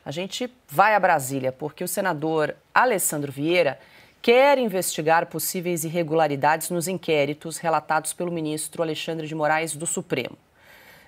A gente vai a Brasília porque o senador Alessandro Vieira quer investigar possíveis irregularidades nos inquéritos relatados pelo ministro Alexandre de Moraes do Supremo.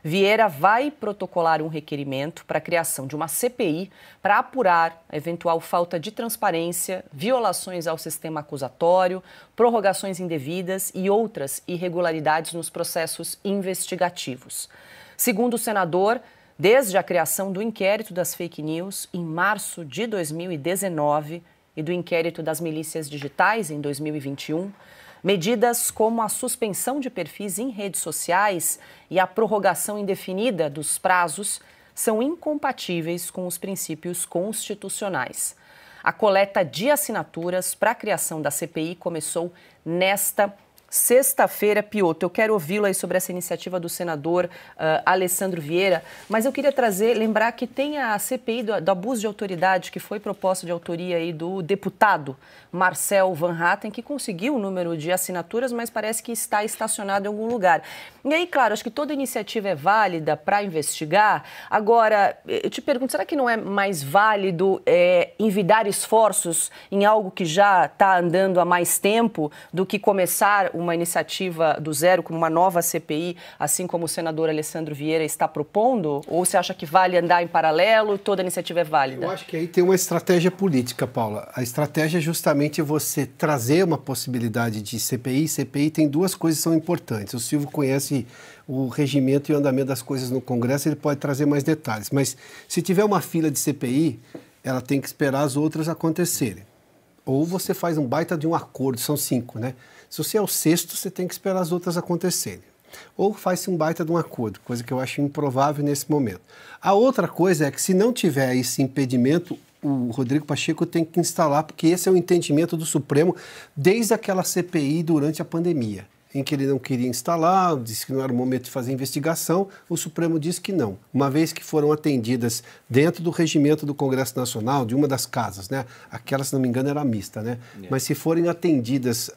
Vieira vai protocolar um requerimento para a criação de uma CPI para apurar a eventual falta de transparência, violações ao sistema acusatório, prorrogações indevidas e outras irregularidades nos processos investigativos. Segundo o senador, desde a criação do inquérito das fake news em março de 2019 e do inquérito das milícias digitais em 2021, medidas como a suspensão de perfis em redes sociais e a prorrogação indefinida dos prazos são incompatíveis com os princípios constitucionais. A coleta de assinaturas para a criação da CPI começou nesta sexta-feira. Piotr, eu quero ouvi-lo aí sobre essa iniciativa do senador Alessandro Vieira, mas eu queria lembrar que tem a CPI do abuso de autoridade, que foi proposta de autoria aí do deputado Marcel Van Hatten, que conseguiu o número de assinaturas, mas parece que está estacionado em algum lugar. E aí, claro, acho que toda iniciativa é válida para investigar. Agora, eu te pergunto, será que não é mais válido envidar esforços em algo que já está andando há mais tempo do que começar uma iniciativa do zero, como uma nova CPI, assim como o senador Alessandro Vieira está propondo? Ou você acha que vale andar em paralelo, toda iniciativa é válida? Eu acho que aí tem uma estratégia política, Paula. A estratégia é justamente você trazer uma possibilidade de CPI. CPI tem duas coisas que são importantes. O Silvio conhece o regimento e o andamento das coisas no Congresso, ele pode trazer mais detalhes. Mas se tiver uma fila de CPI, ela tem que esperar as outras acontecerem. Ou você faz um baita de um acordo, são 5, né? Se você é o 6º, você tem que esperar as outras acontecerem. Ou faz-se um baita de um acordo, coisa que eu acho improvável nesse momento. A outra coisa é que se não tiver esse impedimento, o Rodrigo Pacheco tem que instalar, porque esse é o entendimento do Supremo desde aquela CPI durante a pandemia, em que ele não queria instalar, disse que não era o momento de fazer investigação, o Supremo disse que não. Uma vez que foram atendidas dentro do regimento do Congresso Nacional, de uma das casas, né? Aquela, se não me engano, era mista, né? Mas se forem atendidas,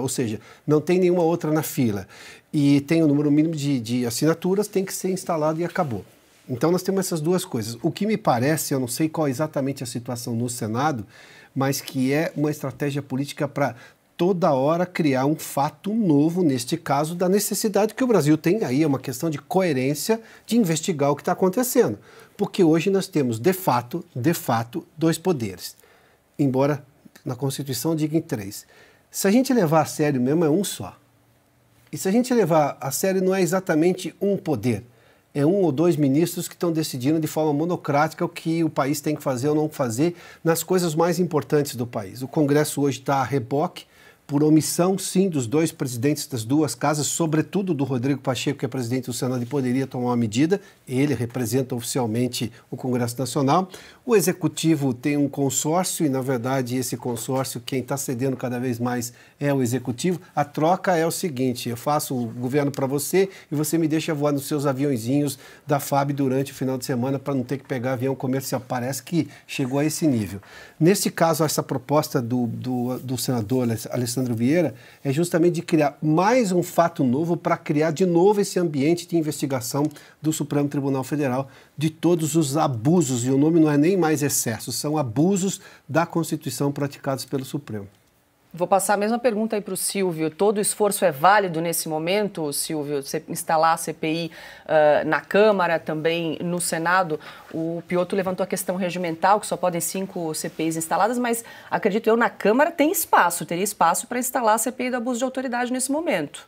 ou seja, não tem nenhuma outra na fila, e tem o número mínimo de assinaturas, tem que ser instalado e acabou. Então nós temos essas duas coisas. O que me parece, eu não sei qual exatamente a situação no Senado, mas que é uma estratégia política para toda hora criar um fato novo, neste caso, da necessidade que o Brasil tem aí, é uma questão de coerência de investigar o que está acontecendo. Porque hoje nós temos, de fato, 2 poderes. Embora na Constituição diga em 3. Se a gente levar a sério mesmo, é um só. E se a gente levar a sério, não é exatamente um poder. É 1 ou 2 ministros que estão decidindo de forma monocrática o que o país tem que fazer ou não fazer nas coisas mais importantes do país. O Congresso hoje está a reboque, por omissão, sim, dos 2 presidentes das 2 casas, sobretudo do Rodrigo Pacheco, que é presidente do Senado e poderia tomar uma medida. Ele representa oficialmente o Congresso Nacional. O Executivo tem um consórcio e, na verdade, esse consórcio, quem está cedendo cada vez mais é o Executivo. A troca é o seguinte: eu faço o governo para você e você me deixa voar nos seus aviãozinhos da FAB durante o final de semana para não ter que pegar avião comercial. Parece que chegou a esse nível. Nesse caso, essa proposta do senador Alessandro Vieira é justamente de criar mais um fato novo para criar de novo esse ambiente de investigação do Supremo Tribunal Federal de todos os abusos, e o nome não é nem mais excessos, são abusos da Constituição praticados pelo Supremo. Vou passar a mesma pergunta aí para o Silvio. Todo esforço é válido nesse momento, Silvio? Você instalar a CPI na Câmara, também no Senado? O Piotr levantou a questão regimental, que só podem 5 CPIs instaladas, mas acredito eu, na Câmara tem espaço, teria espaço para instalar a CPI do abuso de autoridade nesse momento.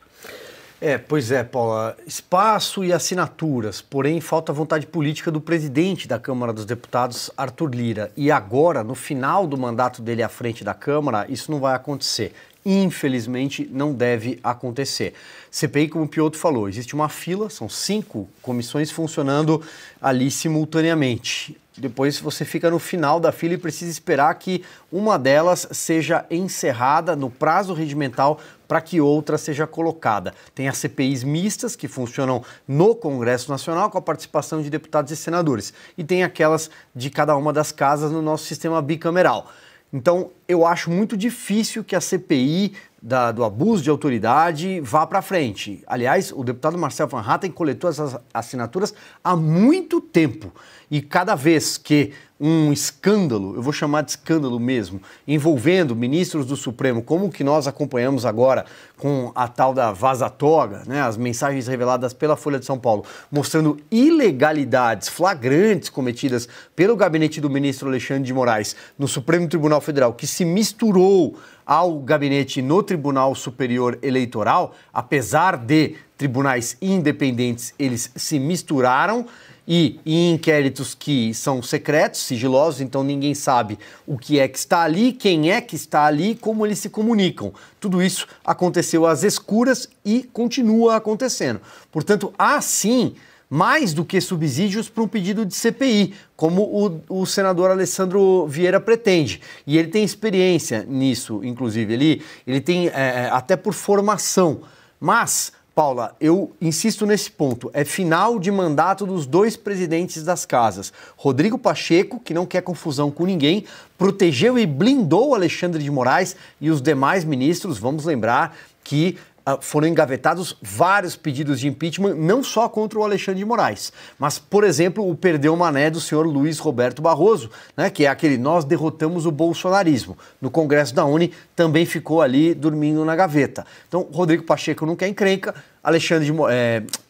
Pois é, Paula, espaço e assinaturas, porém falta vontade política do presidente da Câmara dos Deputados, Arthur Lira. E agora, no final do mandato dele à frente da Câmara, isso não vai acontecer. Infelizmente, não deve acontecer. CPI, como o Piotr falou, existe uma fila, são 5 comissões funcionando ali simultaneamente. Depois você fica no final da fila e precisa esperar que uma delas seja encerrada no prazo regimental para que outra seja colocada. Tem as CPIs mistas, que funcionam no Congresso Nacional, com a participação de deputados e senadores. E tem aquelas de cada uma das casas no nosso sistema bicameral. Então, eu acho muito difícil que a CPI do abuso de autoridade vá para frente. Aliás, o deputado Marcel Van Hatten coletou essas assinaturas há muito tempo. E cada vez que um escândalo, eu vou chamar de escândalo mesmo, envolvendo ministros do Supremo, como o que nós acompanhamos agora com a tal da vaza-toga, né, as mensagens reveladas pela Folha de São Paulo, mostrando ilegalidades flagrantes cometidas pelo gabinete do ministro Alexandre de Moraes no Supremo Tribunal Federal, que se misturou ao gabinete no Tribunal Superior Eleitoral, apesar de tribunais independentes, eles se misturaram, e em inquéritos que são secretos, sigilosos, então ninguém sabe o que é que está ali, quem é que está ali, como eles se comunicam. Tudo isso aconteceu às escuras e continua acontecendo. Portanto, há sim mais do que subsídios para um pedido de CPI, como o senador Alessandro Vieira pretende. E ele tem experiência nisso, inclusive, ele tem até por formação. Mas, Paula, eu insisto nesse ponto, é final de mandato dos dois presidentes das casas. Rodrigo Pacheco, que não quer confusão com ninguém, protegeu e blindou Alexandre de Moraes e os demais ministros. Vamos lembrar que foram engavetados vários pedidos de impeachment, não só contra o Alexandre de Moraes, mas, por exemplo, o perdeu mané do senhor Luiz Roberto Barroso, né, que é aquele "nós derrotamos o bolsonarismo". No Congresso da Uni também ficou ali dormindo na gaveta. Então, Rodrigo Pacheco não quer encrenca,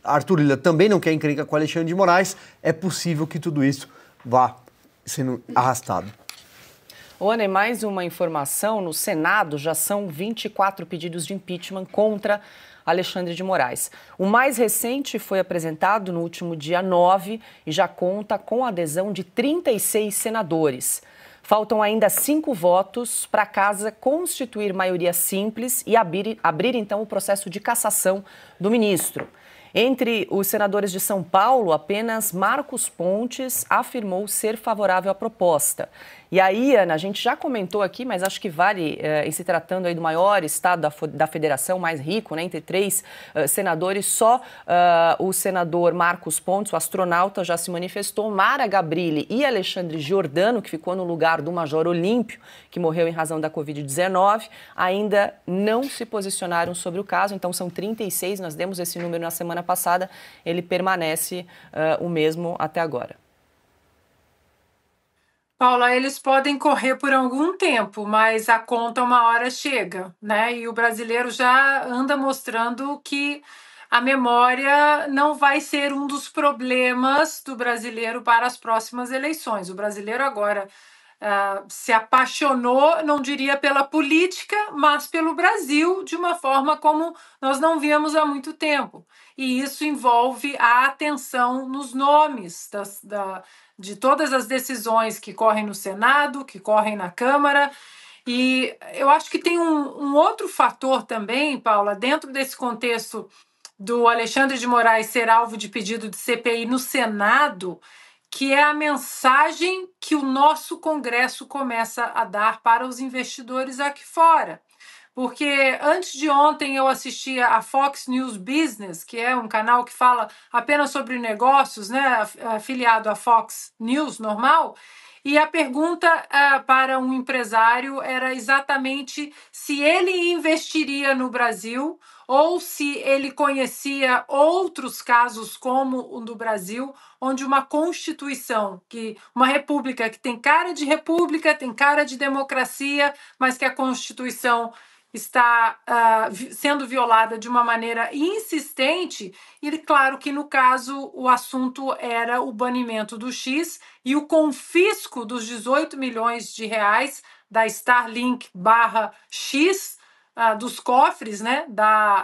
Arthur Lira também não quer encrenca com Alexandre de Moraes. É possível que tudo isso vá sendo arrastado. Ana, e mais uma informação, no Senado já são 24 pedidos de impeachment contra Alexandre de Moraes. O mais recente foi apresentado no último dia 9 e já conta com a adesão de 36 senadores. Faltam ainda 5 votos para a Casa constituir maioria simples e abrir então o processo de cassação do ministro. Entre os senadores de São Paulo, apenas Marcos Pontes afirmou ser favorável à proposta. E aí, Ana, a gente já comentou aqui, mas acho que vale, em se tratando aí do maior estado da federação, mais rico, né, entre 3 senadores, só o senador Marcos Pontes, o astronauta, já se manifestou. Mara Gabrilli e Alexandre Giordano, que ficou no lugar do Major Olímpio, que morreu em razão da Covid-19, ainda não se posicionaram sobre o caso. Então, são 36, nós demos esse número na semana passada, ele permanece o mesmo até agora. Paula, eles podem correr por algum tempo, mas a conta uma hora chega, né? E o brasileiro já anda mostrando que a memória não vai ser um dos problemas do brasileiro para as próximas eleições. O brasileiro agora se apaixonou, não diria pela política, mas pelo Brasil, de uma forma como nós não víamos há muito tempo. E isso envolve a atenção nos nomes de todas as decisões que correm no Senado, que correm na Câmara. E eu acho que tem um outro fator também, Paula, dentro desse contexto do Alexandre de Moraes ser alvo de pedido de CPI no Senado, que é a mensagem que o nosso Congresso começa a dar para os investidores aqui fora. Porque antes de ontem eu assistia a Fox News Business, que é um canal que fala apenas sobre negócios, né, afiliado à Fox News normal, e a pergunta para um empresário era exatamente se ele investiria no Brasil ou se ele conhecia outros casos como o do Brasil, onde uma constituição, uma república que tem cara de república, tem cara de democracia, mas que a Constituição está sendo violada de uma maneira insistente. E claro que no caso o assunto era o banimento do X e o confisco dos 18 milhões de reais da Starlink/X, dos cofres, né,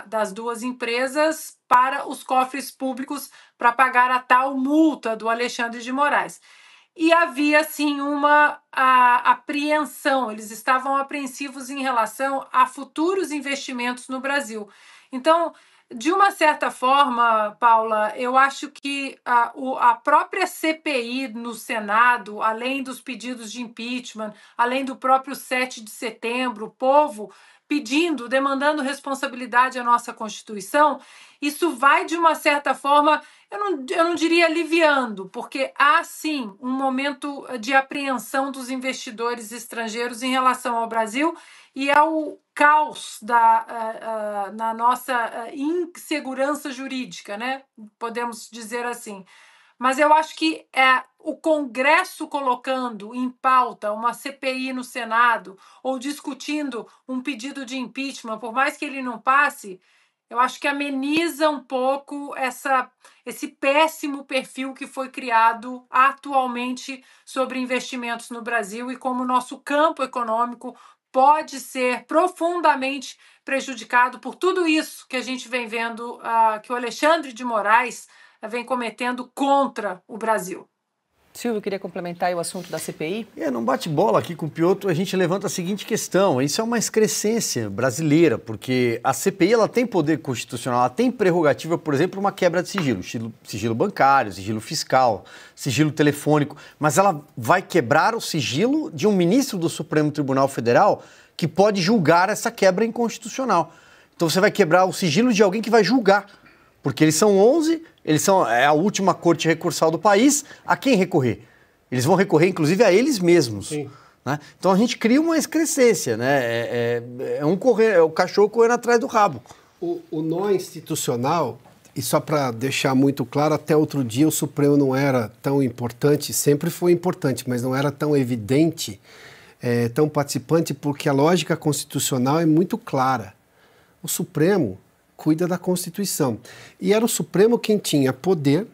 das duas empresas para os cofres públicos para pagar a tal multa do Alexandre de Moraes. E havia, sim, uma apreensão, eles estavam apreensivos em relação a futuros investimentos no Brasil. Então, de uma certa forma, Paula, eu acho que a própria CPI no Senado, além dos pedidos de impeachment, além do próprio 7 de setembro, o povo pedindo, demandando responsabilidade à nossa Constituição, isso vai, de uma certa forma, eu não diria aliviando, porque há, sim, um momento de apreensão dos investidores estrangeiros em relação ao Brasil e ao caos na nossa insegurança jurídica, né? Podemos dizer assim. Mas eu acho que o Congresso colocando em pauta uma CPI no Senado ou discutindo um pedido de impeachment, por mais que ele não passe, eu acho que ameniza um pouco esse péssimo perfil que foi criado atualmente sobre investimentos no Brasil e como o nosso campo econômico pode ser profundamente prejudicado por tudo isso que a gente vem vendo, que o Alexandre de Moraes vem cometendo contra o Brasil. Silvio, queria complementar o assunto da CPI. Num bate-bola aqui com o Piotr, a gente levanta a seguinte questão. Isso é uma excrescência brasileira, porque a CPI ela tem poder constitucional, ela tem prerrogativa, por exemplo, uma quebra de sigilo bancário, sigilo fiscal, sigilo telefônico, mas ela vai quebrar o sigilo de um ministro do Supremo Tribunal Federal que pode julgar essa quebra inconstitucional. Então você vai quebrar o sigilo de alguém que vai julgar. Porque eles são 11, é a última corte recursal do país. A quem recorrer? Eles vão recorrer, inclusive, a eles mesmos. Né? Então a gente cria uma excrescência, né? É o cachorro correndo atrás do rabo. O nó institucional, e só para deixar muito claro, até outro dia o Supremo não era tão importante, sempre foi importante, mas não era tão evidente, tão participante, porque a lógica constitucional é muito clara. O Supremo cuida da Constituição. E era o Supremo quem tinha poder,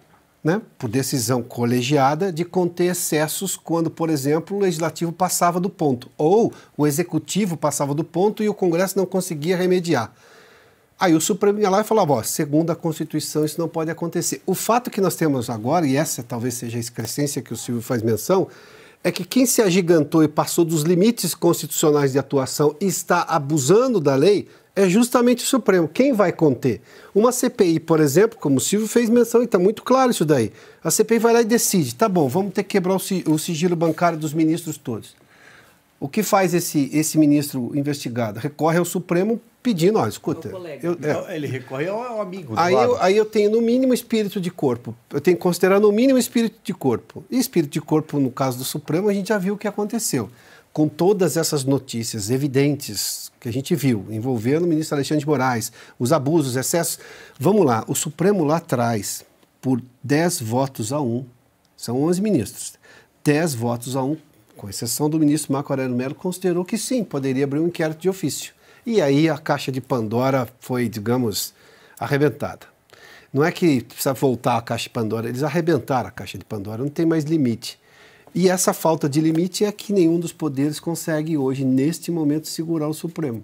né, por decisão colegiada, de conter excessos quando, por exemplo, o Legislativo passava do ponto, ou o Executivo passava do ponto e o Congresso não conseguia remediar. Aí o Supremo ia lá e falava, segundo a Constituição, isso não pode acontecer. O fato que nós temos agora, e essa talvez seja a excrescência que o Silvio faz menção, é que quem se agigantou e passou dos limites constitucionais de atuação e está abusando da lei é justamente o Supremo. Quem vai conter? Uma CPI, por exemplo, como o Silvio fez menção, e está muito claro isso daí. A CPI vai lá e decide, tá bom, vamos ter que quebrar o sigilo bancário dos ministros todos. O que faz esse ministro investigado? Recorre ao Supremo pedindo, escuta... Ele recorre ao amigo. Aí eu tenho, no mínimo, espírito de corpo. Eu tenho que considerar, no mínimo, espírito de corpo. E espírito de corpo, no caso do Supremo, a gente já viu o que aconteceu. Com todas essas notícias evidentes que a gente viu, envolvendo o ministro Alexandre de Moraes, os abusos, excessos. Vamos lá, o Supremo lá atrás, por 10 votos a 1, são 11 ministros, 10 votos a 1, com exceção do ministro Marco Aurélio Mello, considerou que sim, poderia abrir um inquérito de ofício. E aí a caixa de Pandora foi, digamos, arrebentada. Não é que precisa voltar a caixa de Pandora, eles arrebentaram a caixa de Pandora, não tem mais limite. E essa falta de limite é que nenhum dos poderes consegue hoje, neste momento, segurar o Supremo.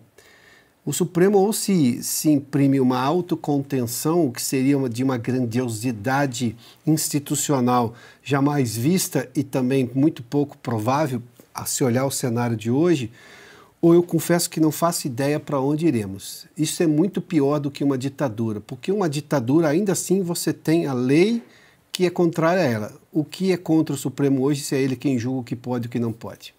O Supremo ou se imprime uma autocontenção, o que seria de uma grandiosidade institucional jamais vista e também muito pouco provável a se olhar o cenário de hoje, ou eu confesso que não faço ideia para onde iremos. Isso é muito pior do que uma ditadura, porque uma ditadura, ainda assim, você tem a lei que é contrária a ela. O que é contra o Supremo hoje, se é ele quem julga o que pode e o que não pode?